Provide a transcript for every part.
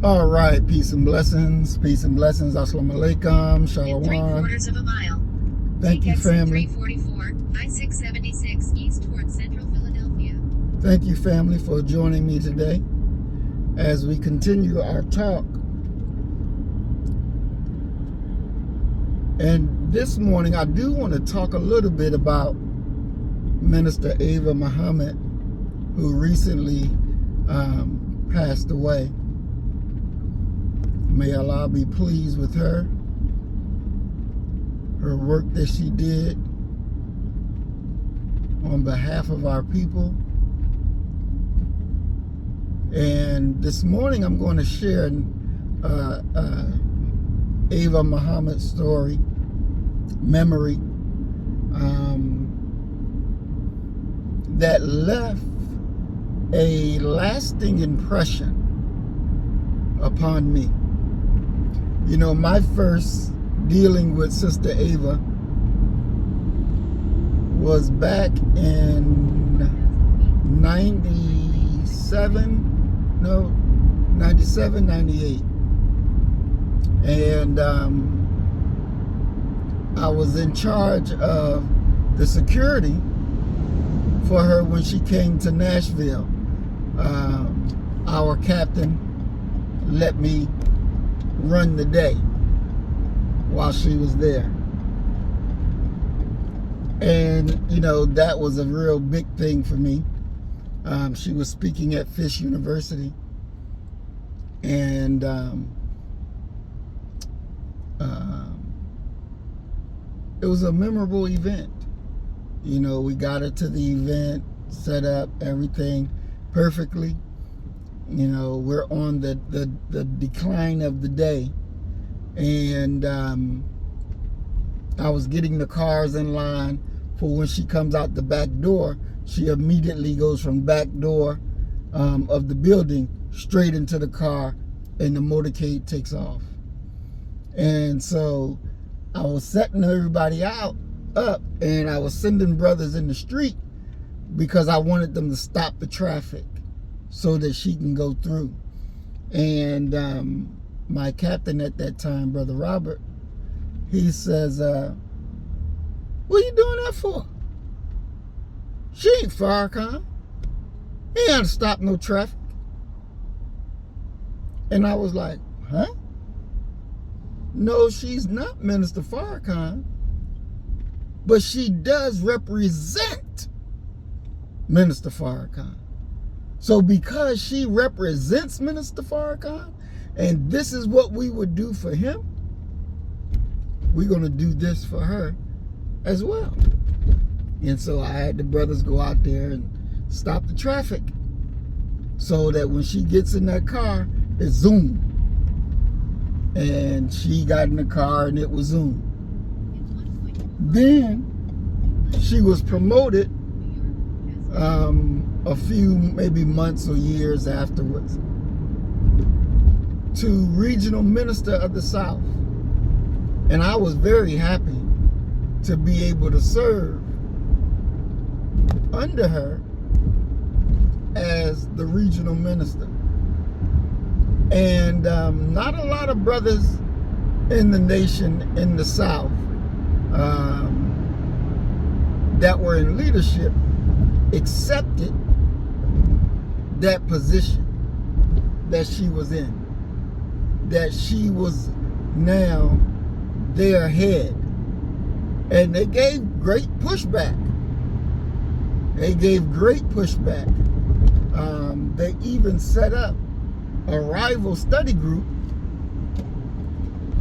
All right, peace and blessings, assalamu alaikum, In shalom. 3/4 of a mile. Thank you, Take exit family. 344, I-676 east toward central Philadelphia. Thank you, family, for joining me today as we continue our talk. And this morning, I do want to talk a little bit about Minister Ava Muhammad, who recently passed away. May Allah be pleased with her work that she did on behalf of our people. And this morning I'm going to share Ava Muhammad's story, memory, that left a lasting impression upon me. You know, my first dealing with Sister Ava was back in 97, 98. And I was in charge of the security for her when she came to Nashville. Our captain let me run the day while she was there. And, you know, that was a real big thing for me. She was speaking at Fish University. And it was a memorable event. You know, we got her to the event, set up everything perfectly. You know, we're on the decline of the day. And I was getting the cars in line for when she comes out the back door. She immediately goes from back door of the building straight into the car, and the motorcade takes off. And so I was setting everybody up, and I was sending brothers in the street because I wanted them to stop the traffic so that she can go through. And my captain at that time, Brother Robert, he says, what are you doing that for? She ain't Farrakhan. He ain't got to stop no traffic. And I was like, huh? No, she's not Minister Farrakhan, but she does represent Minister Farrakhan. So because she represents Minister Farrakhan, and this is what we would do for him, we're going to do this for her as well. And so I had the brothers go out there and stop the traffic so that when she gets in that car, it's zoom. And she got in the car and it was zoom. Then she was promoted a few maybe months or years afterwards to regional minister of the South. And I was very happy to be able to serve under her as the regional minister. And not a lot of brothers in the nation in the South that were in leadership accepted that position that she was in, that she was now their head. And they gave great pushback. They even set up a rival study group.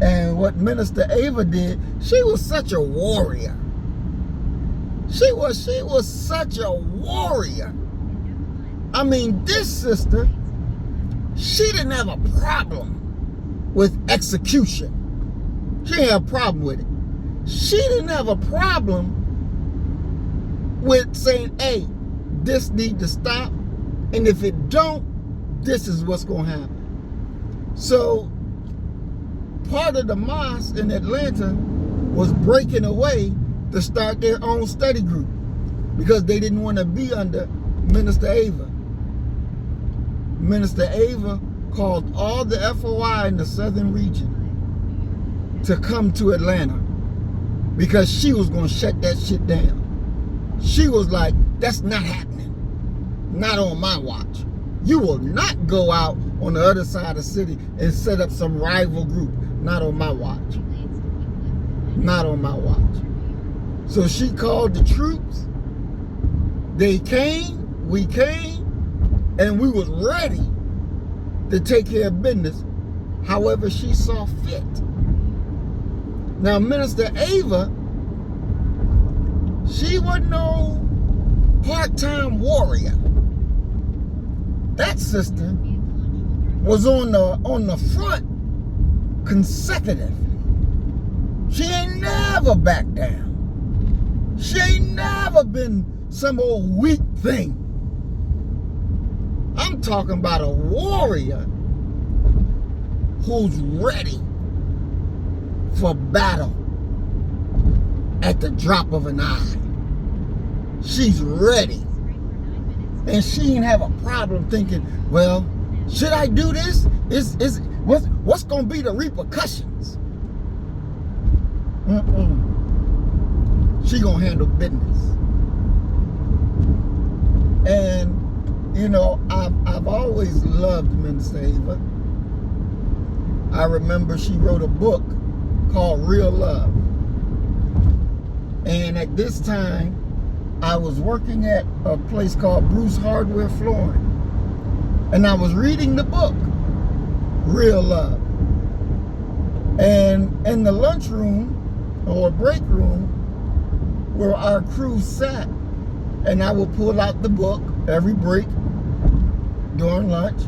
And what Minister Ava did, she was such a warrior. She was such a warrior. I mean, this sister, she didn't have a problem with execution. She didn't have a problem with it. She didn't have a problem with saying, hey, this need to stop. And if it don't, this is what's going to happen. So part of the mosque in Atlanta was breaking away to start their own study group because they didn't want to be under Minister Ava. Minister Ava called all the FOI in the southern region to come to Atlanta because she was going to shut that shit down. She was like, that's not happening. Not on my watch. You will not go out on the other side of the city and set up some rival group. Not on my watch. Not on my watch. So she called the troops. They came, we came, and we was ready to take care of business however she saw fit. Now, Minister Ava, she wasn't no part-time warrior. That sister was on the front consecutive. She ain't never backed down. She ain't never been some old weak thing. I'm talking about a warrior who's ready for battle at the drop of an eye. She's ready. And she didn't have a problem thinking, well, should I do this? What's going to be the repercussions? She going to handle business. And, you know, I've always loved Minister Ava. I remember she wrote a book called Real Love. And at this time, I was working at a place called Bruce Hardware Flooring. And I was reading the book, Real Love. And in the lunchroom or break room where our crew sat, and I would pull out the book every break during lunch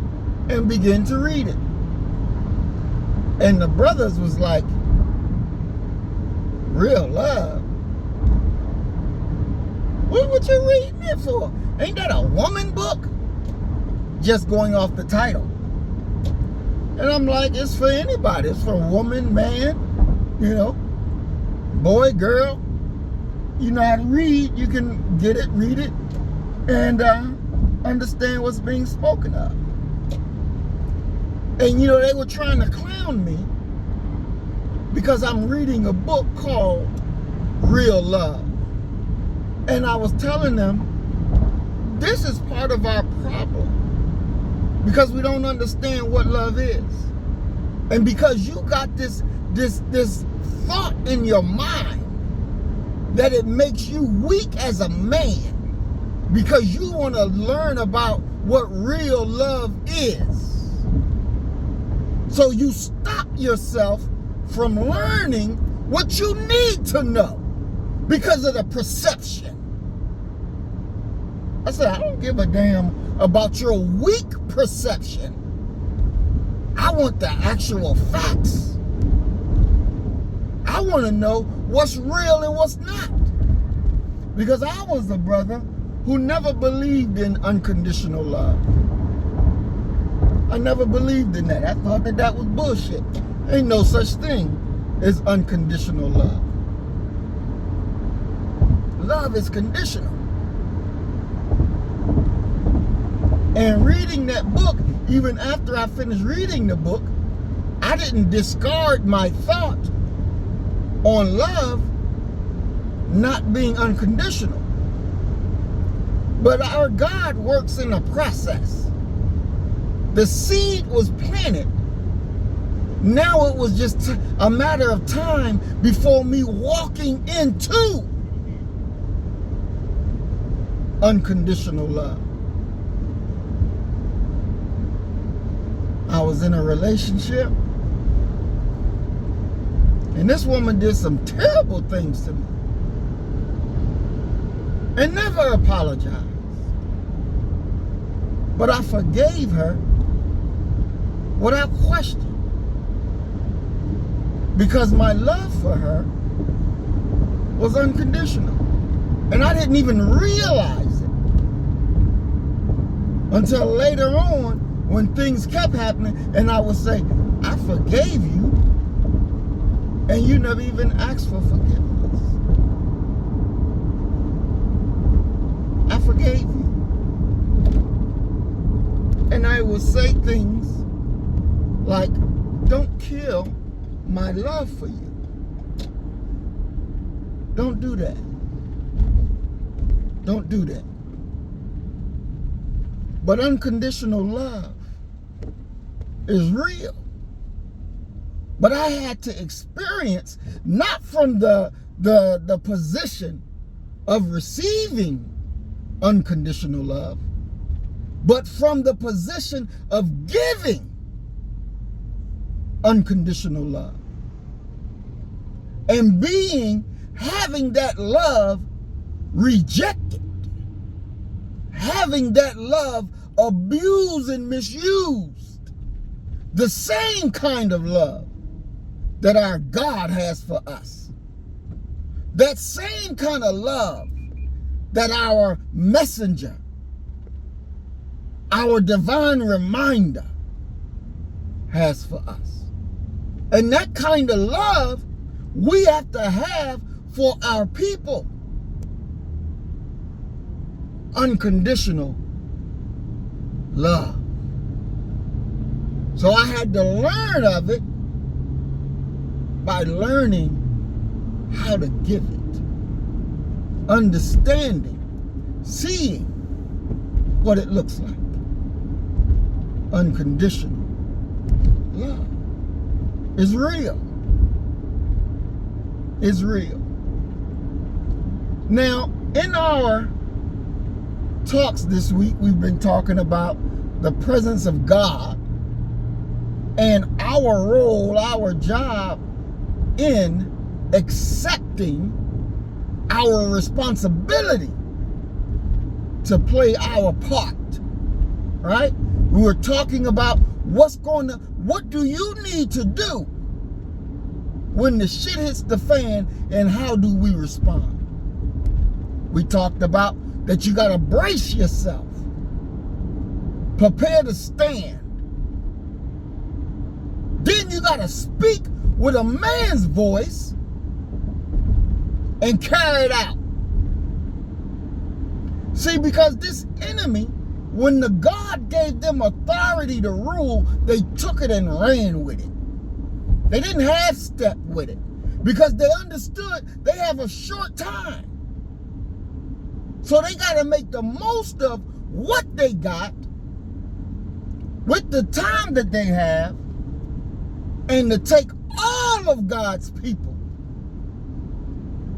and begin to read it. And the brothers was like, Real Love? What you reading it for? Ain't that a woman book? Just going off the title. And I'm like, it's for anybody. It's for woman, man, you know, boy, girl. You know how to read. You can get it, read it, and understand what's being spoken of. And, you know, they were trying to clown me because I'm reading a book called Real Love. And I was telling them, this is part of our problem because we don't understand what love is. And because you got this thought in your mind that it makes you weak as a man because you want to learn about what real love is. So you stop yourself from learning what you need to know because of the perception. I said, I don't give a damn about your weak perception. I want the actual facts. I want to know what's real and what's not. Because I was the brother who never believed in unconditional love. I never believed in that. I thought that was bullshit. Ain't no such thing as unconditional love. Love is conditional. And reading that book, even after I finished reading the book, I didn't discard my thought on love not being unconditional. But our God works in a process. The seed was planted. Now it was just a matter of time before me walking into unconditional love. I was in a relationship, and this woman did some terrible things to me and never apologized. But I forgave her without question because my love for her was unconditional. And I didn't even realize it until later on when things kept happening, and I would say, I forgave you, and you never even asked for forgiveness. I forgave you. And I would say things Like, don't kill my love for you. Don't do that. Don't do that. But unconditional love is real. But I had to experience, not from the position of receiving unconditional love, but from the position of giving unconditional love. And having that love rejected, having that love abused and misused, the same kind of love that our God has for us. That same kind of love that our messenger, our divine reminder has for us. And that kind of love we have to have for our people. Unconditional love. So I had to learn of it by learning how to give it, understanding, seeing what it looks like. Unconditional love is real. It's real. Now, in our talks this week, we've been talking about the presence of God and our role, our job in accepting our responsibility to play our part, right? We were talking about what do you need to do when the shit hits the fan, and how do we respond? We talked about that you got to brace yourself, prepare to stand. Then you got to speak with a man's voice and carry it out. See, because this enemy, when the God gave them authority to rule, they took it and ran with it. They didn't half step with it because they understood they have a short time. So they got to make the most of what they got with the time that they have, and to take all of God's people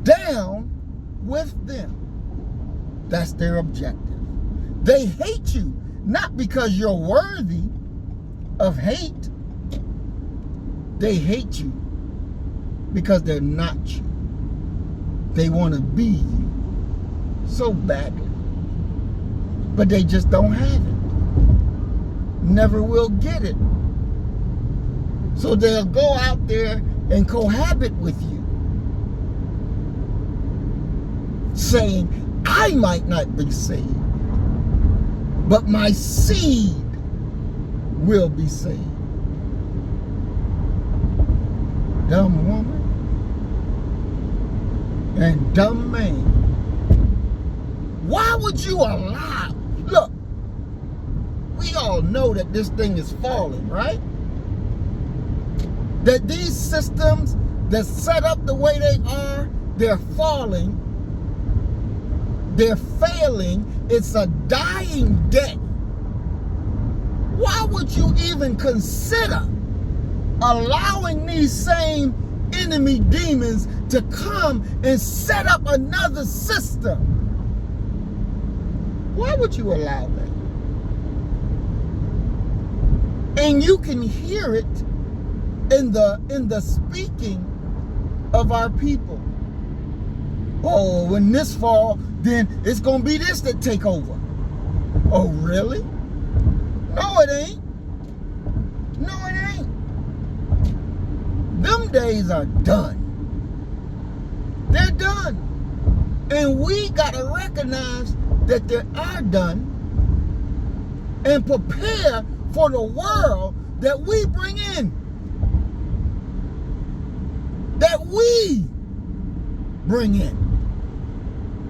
down with them. That's their objective. They hate you not because you're worthy of hate. They hate you because they're not you. They want to be you so badly, but they just don't have it. Never will get it. So they'll go out there and cohabit with you, saying, I might not be saved, but my seed will be saved. Dumb woman and dumb man. Why would you allow? Look, we all know that this thing is falling, right? That these systems that set up the way they are, they're falling, they're failing. It's a dying day. Why would you even consider allowing these same enemy demons to come and set up another system? Why would you allow that? And you can hear it in the speaking of our people. Oh, when this fall, then it's gonna be this that take over. Oh, really? No, it ain't. No, it ain't. Them days are done. They're done. And we gotta recognize that they are done and prepare for the world that we bring in. That we bring in.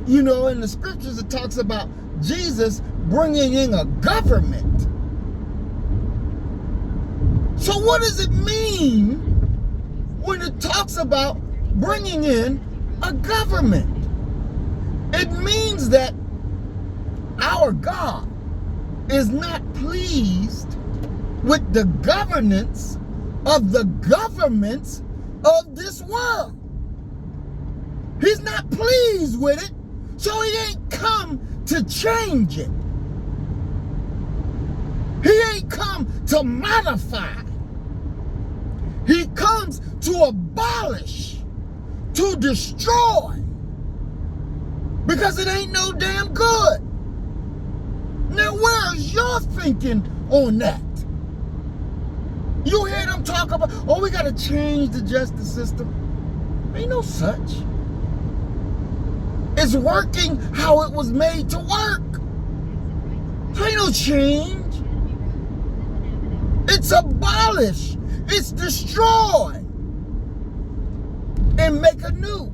You know, in the scriptures it talks about Jesus bringing in a government. So what does it mean when it talks about bringing in a government? It means that our God is not pleased with the governance of the governments of this world. He's not pleased with it, so he ain't come to change it. He ain't come to modify. He comes to abolish, to destroy, because it ain't no damn good. Now, where's your thinking on that? You hear them talk about, oh, we got to change the justice system. Ain't no such. It's working how it was made to work. There ain't no change. It's abolish. It's destroy. And make anew.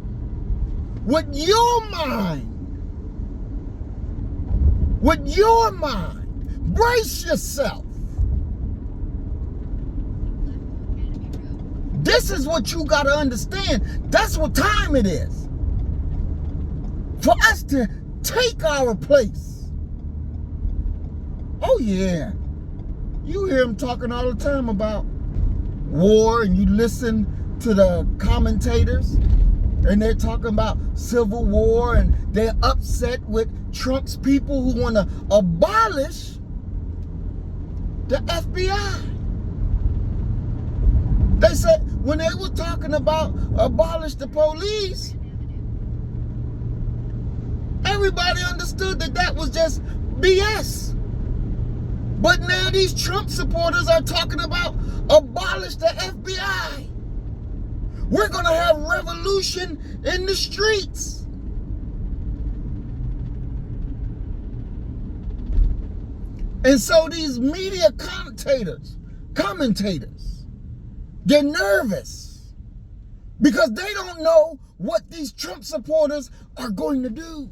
With your mind. With your mind. Brace yourself. This is what you got to understand. That's what time it is. For us to take our place. Oh, yeah. You hear them talking all the time about war, and you listen to the commentators, and they're talking about civil war, and they're upset with Trump's people who want to abolish the FBI. They said when they were talking about abolish the police, everybody understood that that was just BS. But now these Trump supporters are talking about abolish the FBI. We're going to have revolution in the streets. And so these media commentators, they're nervous because they don't know what these Trump supporters are going to do.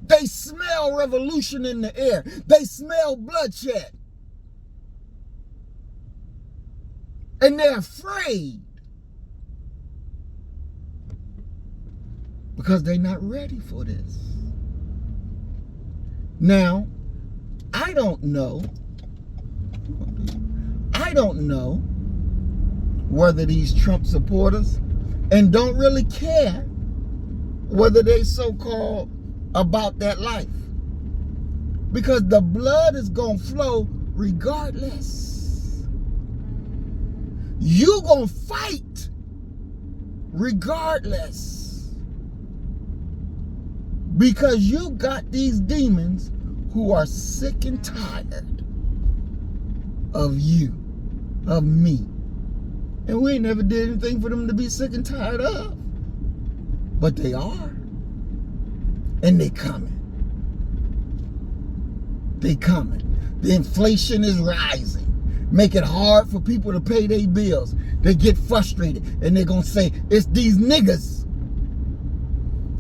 They smell revolution in the air. They smell bloodshed. And they're afraid because they're not ready for this. Now, I don't know whether these Trump supporters, and don't really care whether they so-called about that life, because the blood is gonna flow regardless. You gonna fight regardless, because you got these demons who are sick and tired of you, of me, and we ain't never did anything for them to be sick and tired of, but they are. And they coming. They coming. The inflation is rising. Make it hard for people to pay their bills. They get frustrated and they're going to say, it's these niggas.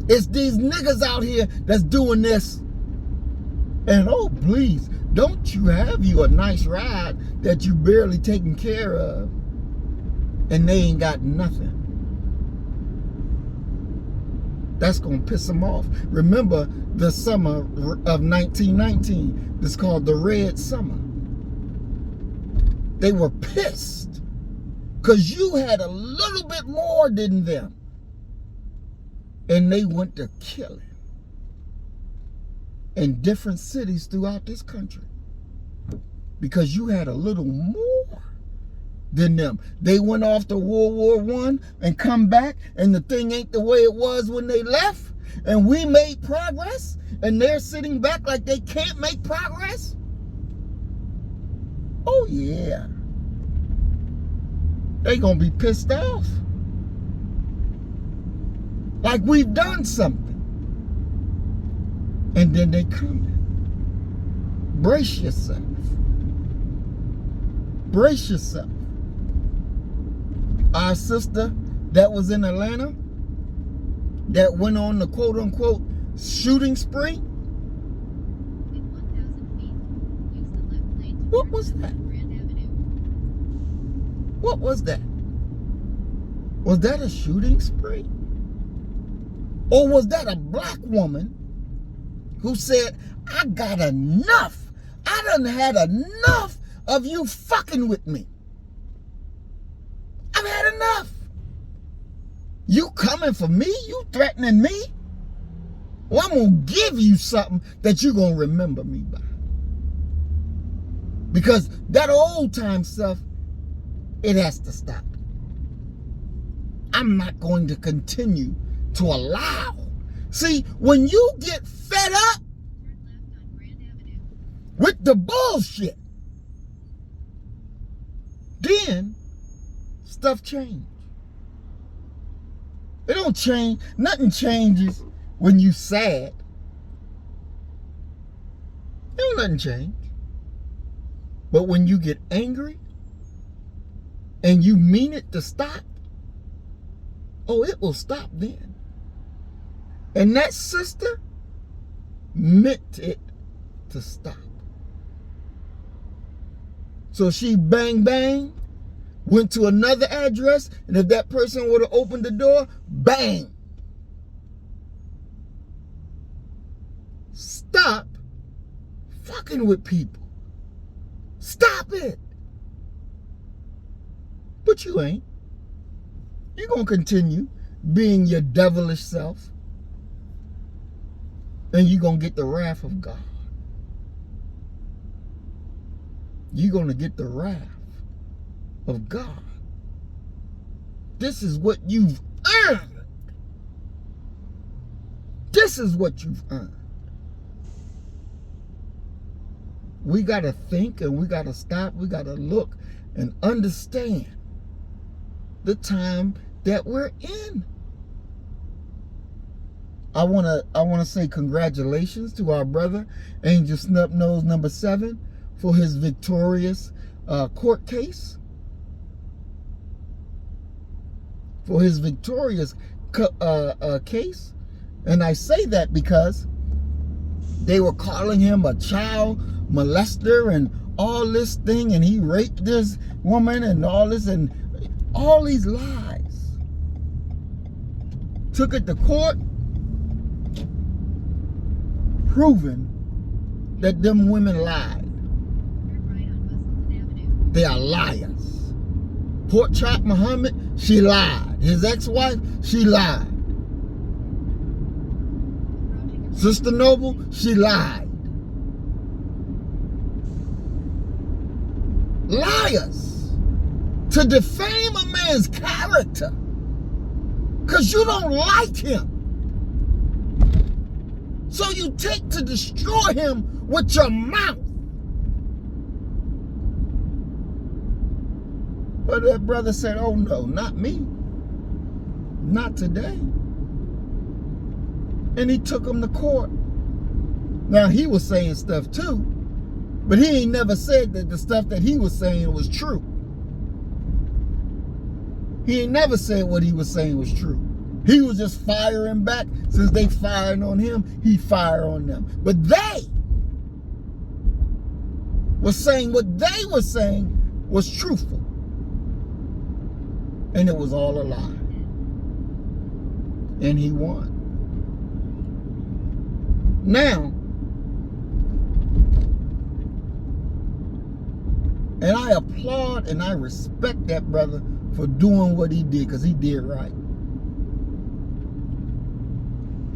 It's these niggas out here that's doing this. And oh, please, don't you have you a nice ride that you barely taken care of and they ain't got nothing. That's going to piss them off. Remember the summer of 1919. It's called the Red Summer. They were pissed because you had a little bit more than them. And they went to killing in different cities throughout this country because you had a little more than them. They went off to World War I and come back, and the thing ain't the way it was when they left, and we made progress, and they're sitting back like they can't make progress. Oh yeah, they gonna be pissed off like we've done something, and then they come. Brace yourself. Brace yourself. Our sister that was in Atlanta that went on the quote-unquote shooting spree. What was that? What was that? Was that a shooting spree? Or was that a black woman who said, I got enough. I done had enough of you fucking with me. I've had enough. You coming for me? You threatening me? Well, I'm going to give you something that you're going to remember me by. Because that old time stuff, it has to stop. I'm not going to continue to allow. See, when you get fed up Turn left on Grand Avenue. with the bullshit, then stuff changes. It don't change. Nothing changes when you sad. Don't nothing change. But when you get angry and you mean it to stop, oh, it will stop then. And that sister meant it to stop. So she bang bang, went to another address, and if that person would have opened the door, bang. Stop fucking with people. Stop it. But you ain't. You're going to continue being your devilish self. And you're going to get the wrath of God. You're going to get the wrath of God. This is what you've earned. This is what you've earned. We got to think and we got to stop. We got to look and understand the time that we're in. I want to say congratulations to our brother Angel Snubnose number 7 for his victorious court case. For his victorious case. And I say that because they were calling him a child molester and all this thing, and he raped this woman and all this, and all these lies. Took it to court, proving that them women lied. Turn right on Musselman Avenue. They are liars. Pork Chop Muhammed, she lied. His ex-wife, she lied. Approaching a Sister Noble, she lied. Liars. To defame a man's character because you don't like him. So you take to destroy him with your mouth. But that brother said, oh no, not me. Not today. And he took him to court. Now he was saying stuff too, but he ain't never said that the stuff that he was saying was true. He ain't never said what he was saying was true. He was just firing back. Since they firing on him, he fired on them. But they were saying what they were saying was truthful. And it was all a lie. And he won. Now, and I applaud and I respect that brother for doing what he did, because he did right.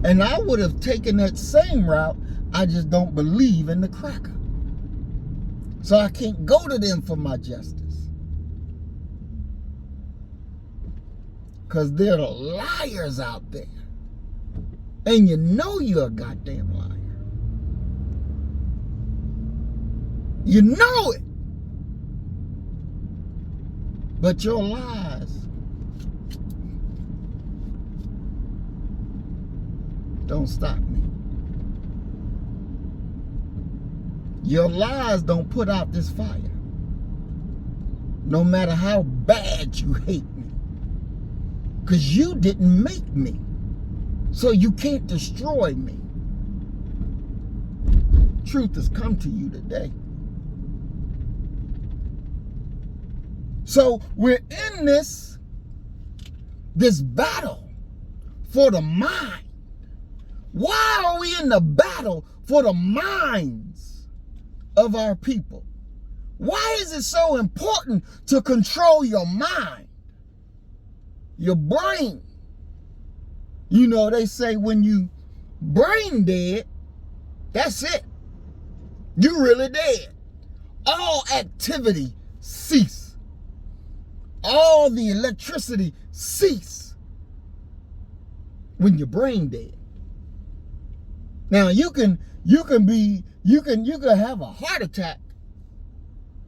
And I would have taken that same route. I just don't believe in the cracker. So I can't go to them for my justice. Because they're the liars out there. And you know you're a goddamn liar. You know it. But your lies don't stop me. Your lies don't put out this fire. No matter how bad you hate me. Because you didn't make me. So you can't destroy me. Truth has come to you today. So we're in this battle for the mind. Why are we in the battle for the minds of our people? Why is it so important to control your mind, your brain? You know, they say when you brain dead, that's it. You really dead. All activity cease. All the electricity cease when your brain dead. Now you can have a heart attack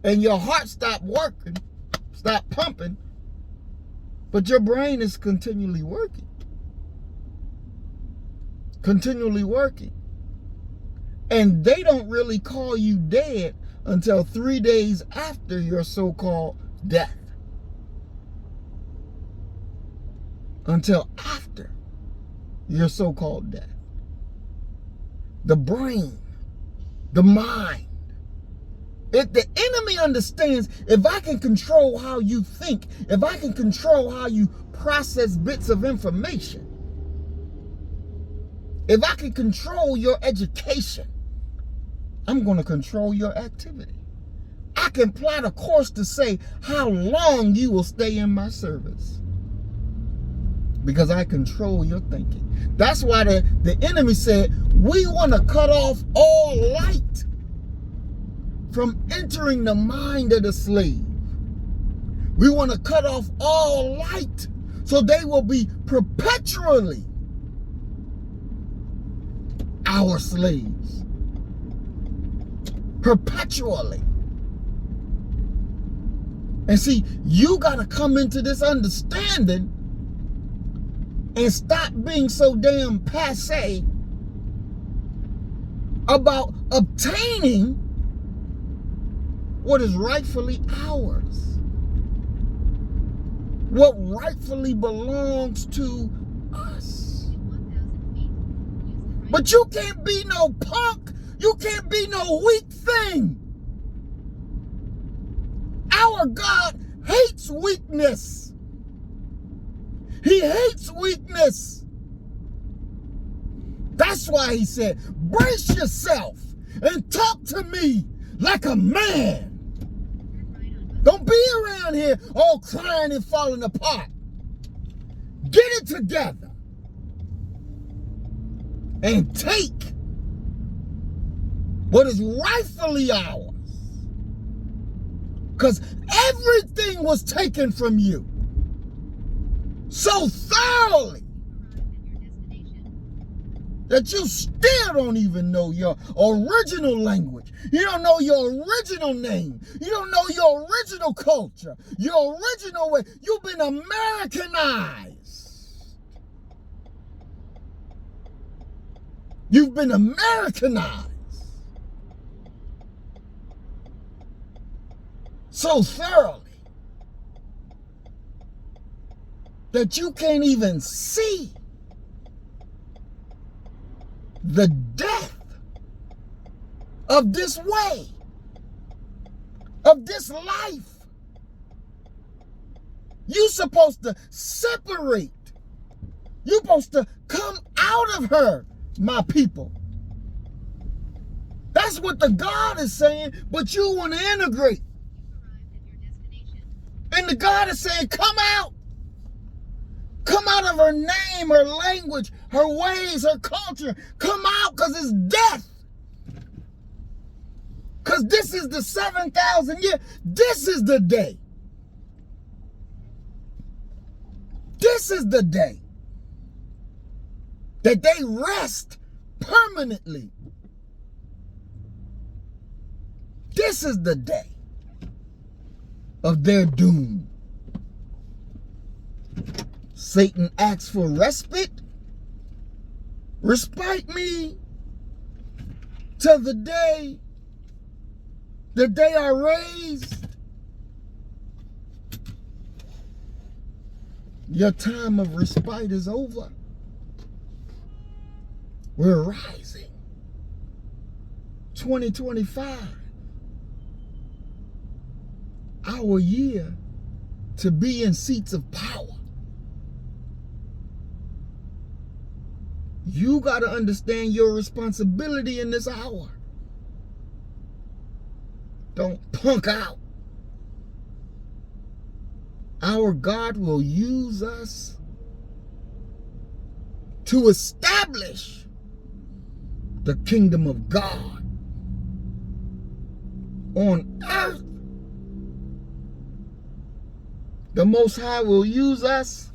and your heart stop working, stop pumping, but your brain is continually working. Continually working. And they don't really call you dead until 3 days after your so-called death. Until after your so-called death. The brain, the mind. If the enemy understands, if I can control how you think, if I can control how you process bits of information, if I can control your education, I'm going to control your activity. I can plot a course to say how long you will stay in my service. Because I control your thinking. That's why the enemy said, we want to cut off all light from entering the mind of the slave. We want to cut off all light so they will be perpetually our slaves. Perpetually. And see, you got to come into this understanding and stop being so damn passé about obtaining what is rightfully ours. What rightfully belongs to us. But you can't be no punk. You can't be no weak thing. Our God hates weakness. He hates weakness. That's why he said, brace yourself and talk to me like a man. Don't be around here all crying and falling apart. Get it together and take what is rightfully ours. Because everything was taken from you so thoroughly that you still don't even know your original language. You don't know your original name. You don't know your original culture, your original way. You've been Americanized. You've been Americanized so thoroughly that you can't even see the death of this way, of this life. You're supposed to separate. You're supposed to come out of her, my people. That's what the God is saying, but you want to integrate. And the God is saying, come out. Come out of her name, her language, her ways, her culture. Come out, because it's death. Because this is the 7,000 year. This is the day. This is the day that they rest permanently. This is the day of their doom. Satan asks for respite. Respite me till the day that they are raised. Your time of respite is over. We're rising. 2025. Our year to be in seats of power. You got to understand your responsibility in this hour. Don't punk out. Our God will use us to establish the kingdom of God on earth. The Most High will use us.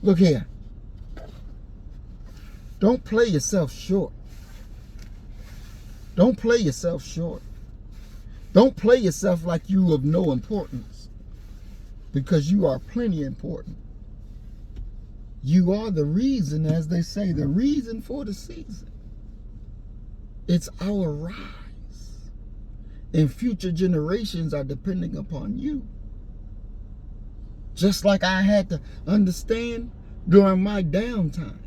Look here. Don't play yourself short. Don't play yourself short. Don't play yourself like you of no importance, because you are plenty important. You are the reason, as they say, the reason for the season. It's our rise. And future generations are depending upon you. Just like I had to understand during my downtime.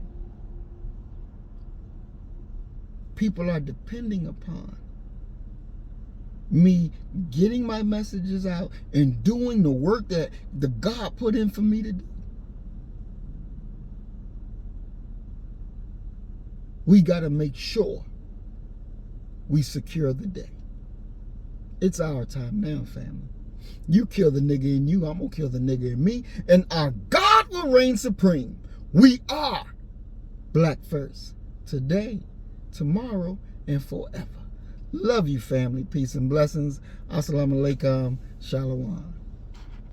People are depending upon me getting my messages out and doing the work that the God put in for me to do. We got to make sure we secure the day. It's our time now, family. You kill the nigga in you, I'm going to kill the nigga in me, and our God will reign supreme. We are Black first. Today, tomorrow, and forever. Love you, family. Peace and blessings. Assalamu alaikum. Shalom.